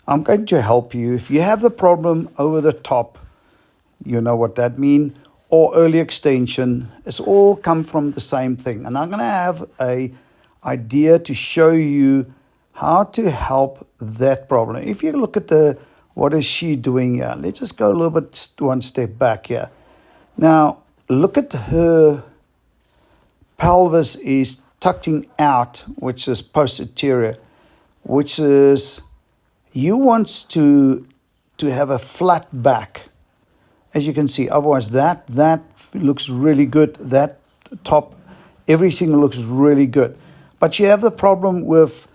I'm going to help you. If you have the problem over the top, you know what that means, or early extension, it's all come from the same thing. And I'm going to have a idea to show you how to help that problem. If you look at what is she doing here? Let's just go a little bit one step back here. Now, look at her pelvis is tucking out, which is posterior, which is you want to have a flat back, as you can see. Otherwise, that looks really good. That top, everything looks really good. But you have the problem with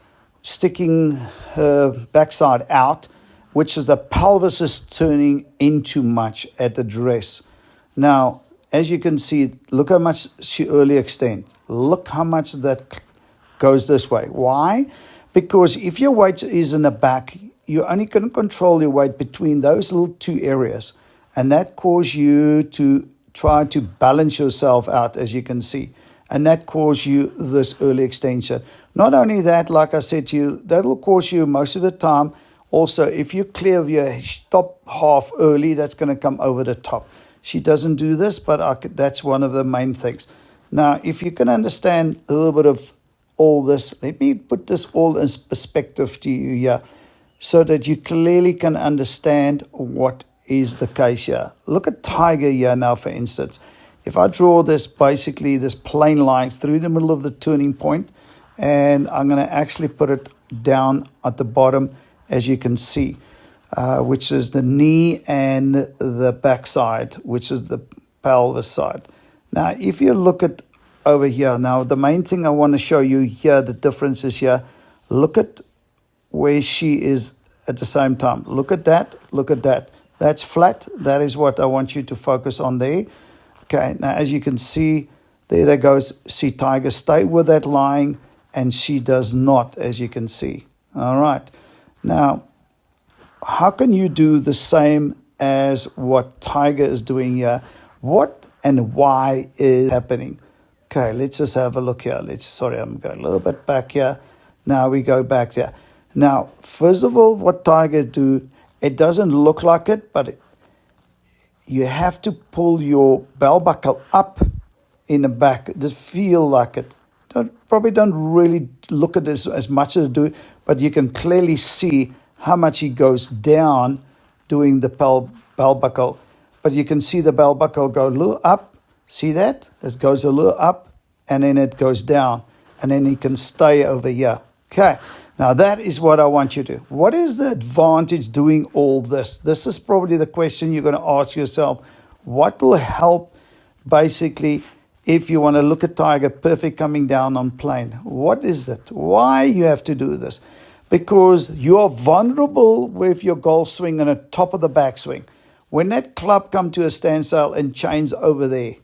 sticking her backside out, which is the pelvis is turning in too much at the dress. Now, as you can see, look how much she early extends. Look how much that goes this way. Why? Because if your weight is in the back, you only can control your weight between those little two areas. And that causes you to try to balance yourself out, as you can see. And that causes you this early extension. Not only that, like I said to you, that will cause you most of the time. Also, if you clear your top half early, that's going to come over the top. She doesn't do this, but that's one of the main things. Now, if you can understand a little bit of all this, let me put this all in perspective to you here so that you clearly can understand what is the case here. Look at Tiger here now, for instance. If I draw this, basically this plain line through the middle of the turning point, and I'm going to actually put it down at the bottom, as you can see, which is the knee and the backside, which is the pelvis side. Now, if you look at over here, now the main thing I want to show you here, the difference is here. Look at where she is at the same time. Look at that. Look at that. That's flat. That is what I want you to focus on there. Okay, now as you can see, there goes. See, Tiger, stay with that line, and she does not, as you can see. All right. Now, how can you do the same as what Tiger is doing here? What and why is happening? Okay, let's just have a look here. I'm going a little bit back here. Now we go back there. Now, first of all, what Tiger do, it doesn't look like it, but you have to pull your belt buckle up in the back. Just feel like it. Probably don't really look at this as much as I do, but you can clearly see how much he goes down doing the belt buckle. But you can see the belt buckle go a little up. See that? It goes a little up, and then it goes down. And then he can stay over here. Okay. Now, that is what I want you to do. What is the advantage doing all this? This is probably the question you're going to ask yourself. What will help, basically, if you want to look at Tiger perfect coming down on plane? What is it? Why you have to do this? Because you are vulnerable with your golf swing on the top of the backswing. When that club comes to a standstill and chains over there,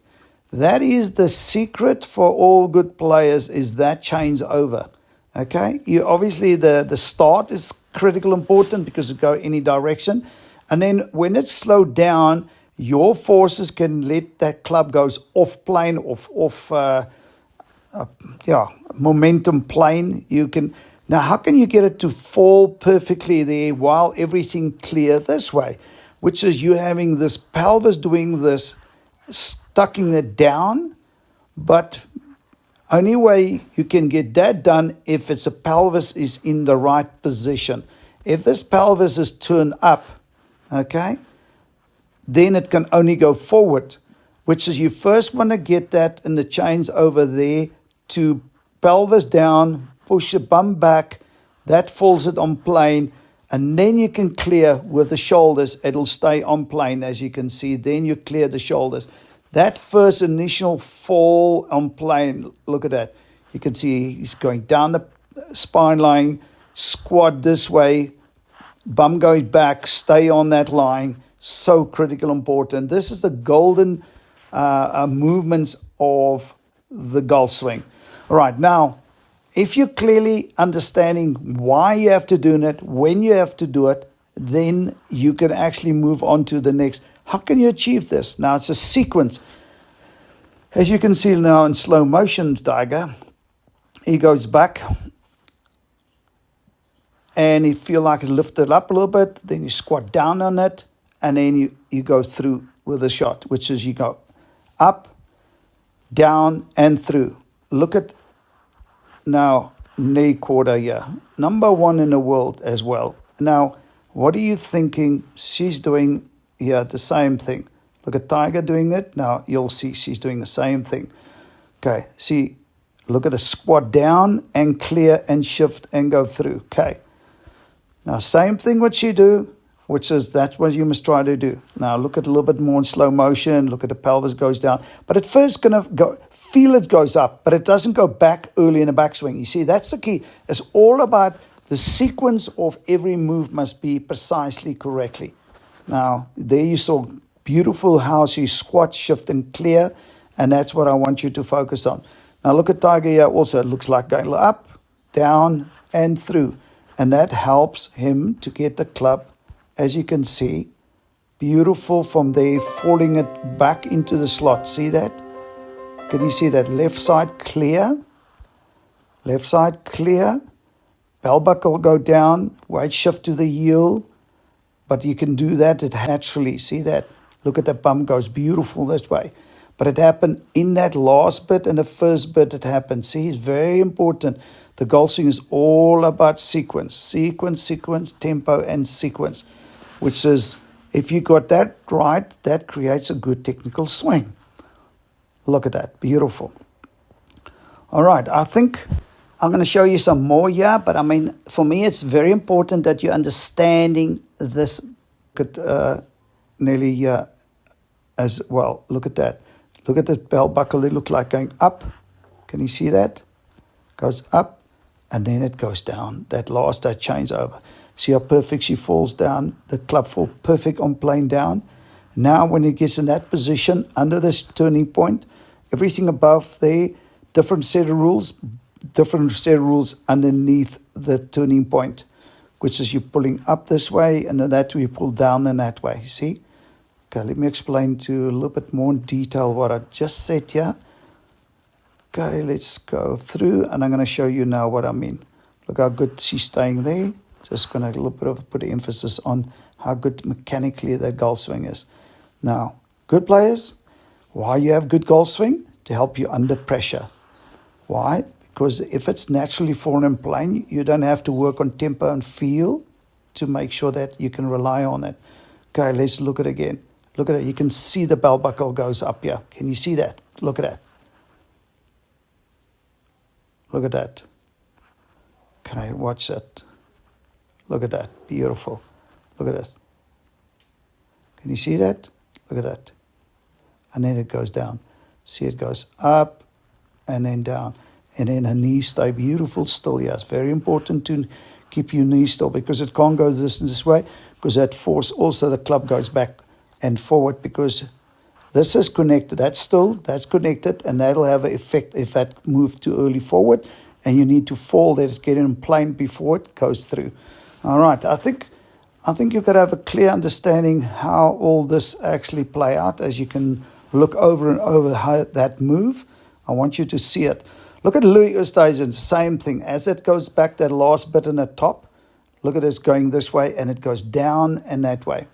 that is the secret for all good players, is that chains over. Okay, you obviously the start is critical important because it go any direction, and then when it's slowed down, your forces can let that club goes off plane, momentum plane. You can now. How can you get it to fall perfectly there while everything clear this way, which is you having this pelvis doing this, stucking it down, but only way you can get that done if it's a pelvis is in the right position. If this pelvis is turned up, okay, then it can only go forward, which is you first want to get that in the chains over there to pelvis down, push the bum back, that falls it on plane, and then you can clear with the shoulders. It'll stay on plane, as you can see. Then you clear the shoulders. That first initial fall on plane, look at that. You can see he's going down the spine line, squat this way, bum goes back, stay on that line. So critical, important. This is the golden movements of the golf swing. All right, now, if you're clearly understanding why you have to do it, when you have to do it, then you can actually move on to the next. How can you achieve this? Now, it's a sequence. As you can see now in slow motion, Tiger, he goes back and you feel like it lifted up a little bit, then you squat down on it, and then you go through with the shot, which is you go up, down, and through. Look at now Nelly Korda here, #1 in the world as well. Now, what are you thinking she's doing here? The same thing. Look at Tiger doing it. Now you'll see she's doing the same thing. Okay, see, look at the squat down and clear and shift and go through. Okay. Now, same thing what she do, which is that's what you must try to do. Now, look at a little bit more in slow motion. Look at the pelvis goes down. But at first, going to go feel it goes up, but it doesn't go back early in the backswing. You see, that's the key. It's all about the sequence of every move must be precisely correctly. Now, there you saw beautiful how she squat, shift, and clear, and that's what I want you to focus on. Now, look at Tiger here also. It looks like going up, down, and through. And that helps him to get the club, as you can see, beautiful from there, falling it back into the slot. See that? Can you see that? Left side clear. Left side clear. Bell buckle go down. Weight shift to the heel. But you can do that naturally. See that? Look at the bum goes beautiful this way. But it happened in that last bit and the first bit it happened. See, it's very important. The golf swing is all about sequence. Sequence, sequence, tempo, and sequence. Which is, if you got that right, that creates a good technical swing. Look at that. Beautiful. All right. I think I'm going to show you some more here. But, I mean, for me, it's very important that you're understanding this. Look at Nelly here as well. Look at that. Look at the belt buckle. They look like going up. Can you see that? Goes up, and then it goes down. That changeover. See how perfect she falls down? The club falls perfect on plane down. Now, when it gets in that position, under this turning point, everything above there, different set of rules underneath the turning point, which is you're pulling up this way, and then that way you pull down in that way. You see? Okay, let me explain to you a little bit more in detail what I just said here. Okay, let's go through, and I'm going to show you now what I mean. Look how good she's staying there. Just going to a little bit of put emphasis on how good mechanically that golf swing is. Now, good players, why you have good golf swing? To help you under pressure. Why? Because if it's naturally fallen in plane, you don't have to work on tempo and feel to make sure that you can rely on it. Okay, let's look at it again. Look at it. You can see the belt buckle goes up here. Can you see that? Look at that. Look at that. Okay, watch that. Look at that. Beautiful. Look at that. Can you see that? Look at that. And then it goes down. See, it goes up and then down. And then her knees stay beautiful still. Yeah, it's very important to keep your knees still because it can't go this way because that force also the club goes back and forward because this is connected. That's connected, and that'll have an effect if that moves too early forward, and you need to fall that it's getting in plane before it goes through. All right, I think you've got to have a clear understanding how all this actually play out as you can look over and over how that move. I want you to see it. Look at Louis Oosthuizen, same thing. As it goes back, that last bit in the top, look at this going this way, and it goes down and that way.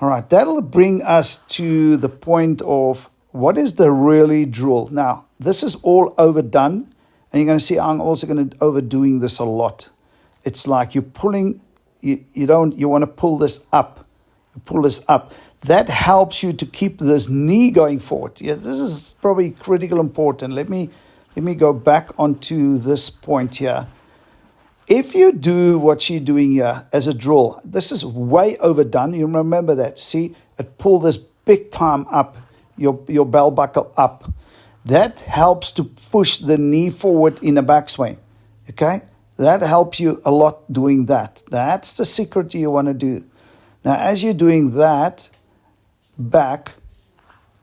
All right, that'll bring us to the point of what is the really drill. Now, this is all overdone, and you're going to see I'm also going to overdoing this a lot. It's like you're pulling, you want to pull this up. You pull this up. That helps you to keep this knee going forward. Yeah, this is probably critical important. Let me go back onto this point here. If you do what she's doing here as a drill, this is way overdone. You remember that. See, it pull this big time up, your bell buckle up. That helps to push the knee forward in a backswing. Okay? That helps you a lot doing that. That's the secret you want to do. Now, as you're doing that back,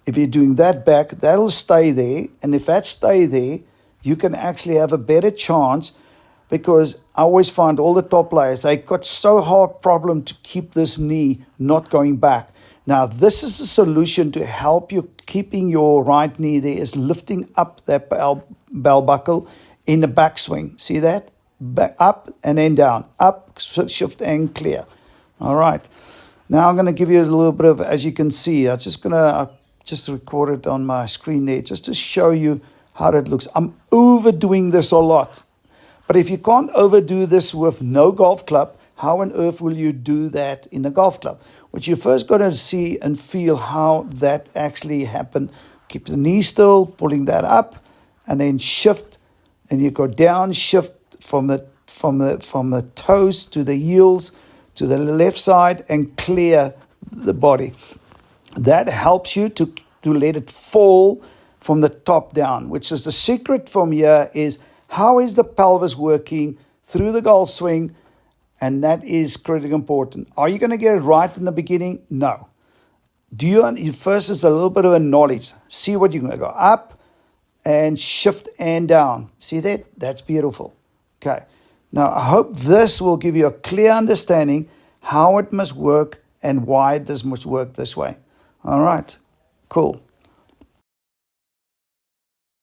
if you're doing that back, that'll stay there. And if that stay there, you can actually have a better chance because I always find all the top players, they got so hard problem to keep this knee not going back. Now, this is a solution to help you keeping your right knee there is lifting up that bell buckle in the backswing. See that? back up and then down, up, shift and clear. All right. Now I'm going to give you a little bit of, as you can see, I just record it on my screen there just to show you how that looks. I'm overdoing this a lot. But if you can't overdo this with no golf club, how on earth will you do that in a golf club? What you first got to see and feel how that actually happened. Keep the knee still, pulling that up, and then shift, and you go down, shift from the toes to the heels to the left side and clear the body. That helps you to let it fall from the top down, which is the secret from here is how is the pelvis working through the golf swing, and that is critically important. Are you going to get it right in the beginning? No. First is a little bit of a knowledge. See what you're going to go up and shift and down. See that? That's beautiful. Okay. Now, I hope this will give you a clear understanding how it must work and why it must work this way. All right. Cool.